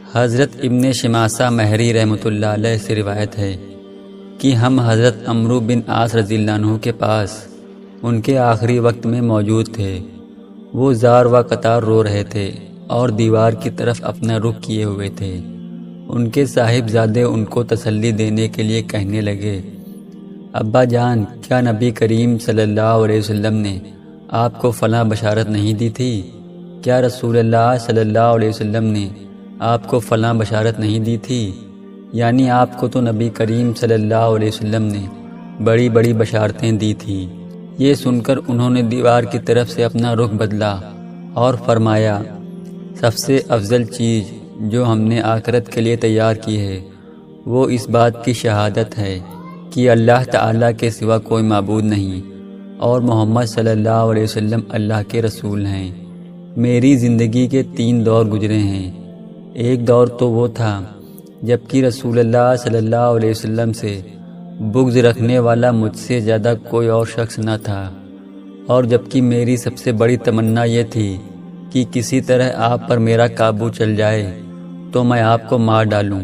حضرت ابن شماسہ مہری رحمۃ اللہ علیہ سے روایت ہے کہ ہم حضرت عمرو بن عاص رضی اللہ عنہ کے پاس ان کے آخری وقت میں موجود تھے۔ وہ زار و قطار رو رہے تھے اور دیوار کی طرف اپنا رخ کیے ہوئے تھے۔ ان کے صاحبزادے ان کو تسلی دینے کے لیے کہنے لگے، ابا جان، کیا نبی کریم صلی اللہ علیہ وسلم نے آپ کو فلاں بشارت نہیں دی تھی؟ کیا رسول اللہ صلی اللہ علیہ وسلم نے آپ کو فلاں بشارت نہیں دی تھی؟ یعنی آپ کو تو نبی کریم صلی اللہ علیہ وسلم نے بڑی بڑی بشارتیں دی تھیں۔ یہ سن کر انہوں نے دیوار کی طرف سے اپنا رخ بدلا اور فرمایا، سب سے افضل چیز جو ہم نے آخرت کے لیے تیار کی ہے وہ اس بات کی شہادت ہے کہ اللہ تعالیٰ کے سوا کوئی معبود نہیں اور محمد صلی اللہ علیہ وسلم اللہ کے رسول ہیں۔ میری زندگی کے 3 دور گزرے ہیں۔ ایک دور تو وہ تھا جب کہ رسول اللہ صلی اللہ علیہ وسلم سے بغض رکھنے والا مجھ سے زیادہ کوئی اور شخص نہ تھا، اور جبکہ میری سب سے بڑی تمنا یہ تھی کہ کسی طرح آپ پر میرا قابو چل جائے تو میں آپ کو مار ڈالوں۔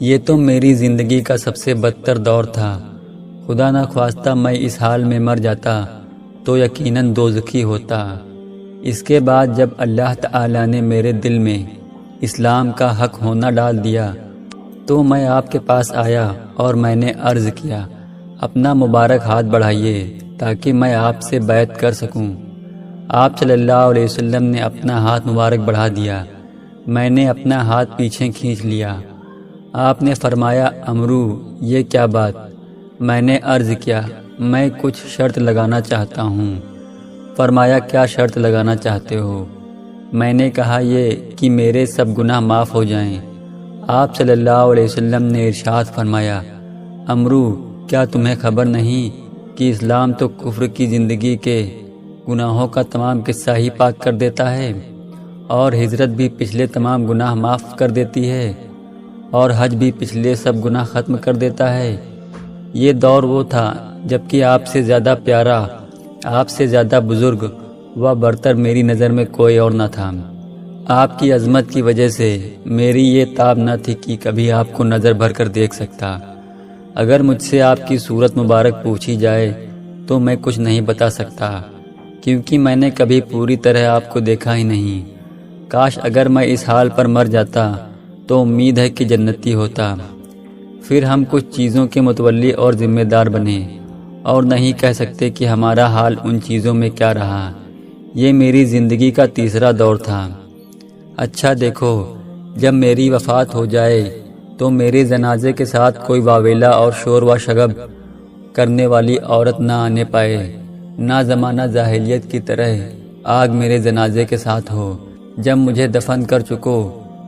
یہ تو میری زندگی کا سب سے بدتر دور تھا۔ خدا نخواستہ میں اس حال میں مر جاتا تو یقیناً دوزخی ہوتا۔ اس کے بعد جب اللہ تعالیٰ نے میرے دل میں اسلام کا حق ہونا ڈال دیا تو میں آپ کے پاس آیا اور میں نے عرض کیا، اپنا مبارک ہاتھ بڑھائیے تاکہ میں آپ سے بیعت کر سکوں۔ آپ صلی اللہ علیہ وسلم نے اپنا ہاتھ مبارک بڑھا دیا۔ میں نے اپنا ہاتھ پیچھے کھینچ لیا۔ آپ نے فرمایا، عمرو، یہ کیا بات؟ میں نے عرض کیا، میں کچھ شرط لگانا چاہتا ہوں۔ فرمایا، کیا شرط لگانا چاہتے ہو؟ میں نے کہا، یہ کہ میرے سب گناہ معاف ہو جائیں۔ آپ صلی اللہ علیہ وسلم نے ارشاد فرمایا، عمرو، کیا تمہیں خبر نہیں کہ اسلام تو کفر کی زندگی کے گناہوں کا تمام قصہ ہی پاک کر دیتا ہے، اور ہجرت بھی پچھلے تمام گناہ معاف کر دیتی ہے، اور حج بھی پچھلے سب گناہ ختم کر دیتا ہے۔ یہ دور وہ تھا جب کہ آپ سے زیادہ پیارا، آپ سے زیادہ بزرگ و برتر میری نظر میں کوئی اور نہ تھا۔ آپ کی عظمت کی وجہ سے میری یہ تاب نہ تھی کہ کبھی آپ کو نظر بھر کر دیکھ سکتا۔ اگر مجھ سے آپ کی صورت مبارک پوچھی جائے تو میں کچھ نہیں بتا سکتا، کیونکہ میں نے کبھی پوری طرح آپ کو دیکھا ہی نہیں۔ کاش اگر میں اس حال پر مر جاتا تو امید ہے کہ جنتی ہوتا۔ پھر ہم کچھ چیزوں کے متولی اور ذمہ دار بنے، اور نہیں کہہ سکتے کہ ہمارا حال ان چیزوں میں کیا رہا۔ یہ میری زندگی کا تیسرا دور تھا۔ اچھا دیکھو، جب میری وفات ہو جائے تو میرے جنازے کے ساتھ کوئی واویلا اور شور و شغب کرنے والی عورت نہ آنے پائے، نہ زمانہ جاہلیت کی طرح آگ میرے جنازے کے ساتھ ہو۔ جب مجھے دفن کر چکو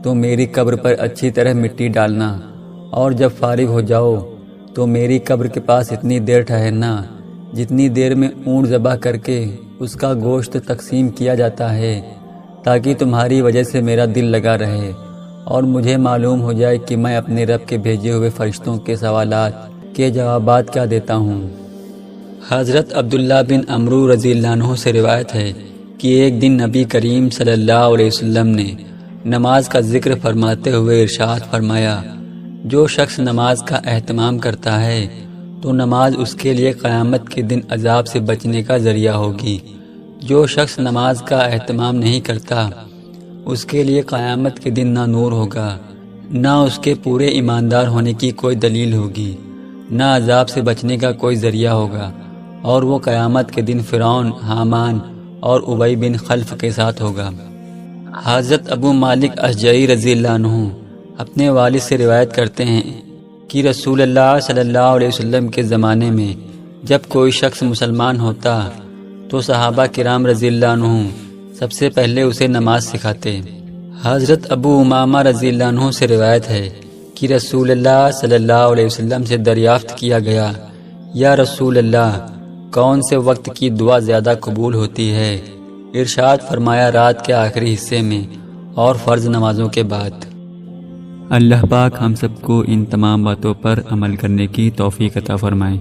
تو میری قبر پر اچھی طرح مٹی ڈالنا، اور جب فارغ ہو جاؤ تو میری قبر کے پاس اتنی دیر ٹھہرنا جتنی دیر میں اونٹ ذبح کر کے اس کا گوشت تقسیم کیا جاتا ہے، تاکہ تمہاری وجہ سے میرا دل لگا رہے اور مجھے معلوم ہو جائے کہ میں اپنے رب کے بھیجے ہوئے فرشتوں کے سوالات کے جوابات کیا دیتا ہوں۔ حضرت عبداللہ بن عمرو رضی اللہ عنہ سے روایت ہے کہ ایک دن نبی کریم صلی اللہ علیہ وسلم نے نماز کا ذکر فرماتے ہوئے ارشاد فرمایا، جو شخص نماز کا اہتمام کرتا ہے تو نماز اس کے لیے قیامت کے دن عذاب سے بچنے کا ذریعہ ہوگی۔ جو شخص نماز کا اہتمام نہیں کرتا اس کے لیے قیامت کے دن نہ نور ہوگا، نہ اس کے پورے ایماندار ہونے کی کوئی دلیل ہوگی، نہ عذاب سے بچنے کا کوئی ذریعہ ہوگا، اور وہ قیامت کے دن فرعون، حامان اور ابی بن خلف کے ساتھ ہوگا۔ حضرت ابو مالک اشجعی رضی اللہ عنہ اپنے والد سے روایت کرتے ہیں کہ رسول اللہ صلی اللہ علیہ وسلم کے زمانے میں جب کوئی شخص مسلمان ہوتا تو صحابہ کرام رضی اللہ عنہ سب سے پہلے اسے نماز سکھاتے۔ حضرت ابو امامہ رضی اللہ عنہ سے روایت ہے کہ رسول اللہ صلی اللہ علیہ وسلم سے دریافت کیا گیا، یا رسول اللہ، کون سے وقت کی دعا زیادہ قبول ہوتی ہے؟ ارشاد فرمایا، رات کے آخری حصے میں اور فرض نمازوں کے بعد۔ اللہ پاک ہم سب کو ان تمام باتوں پر عمل کرنے کی توفیق عطا فرمائے۔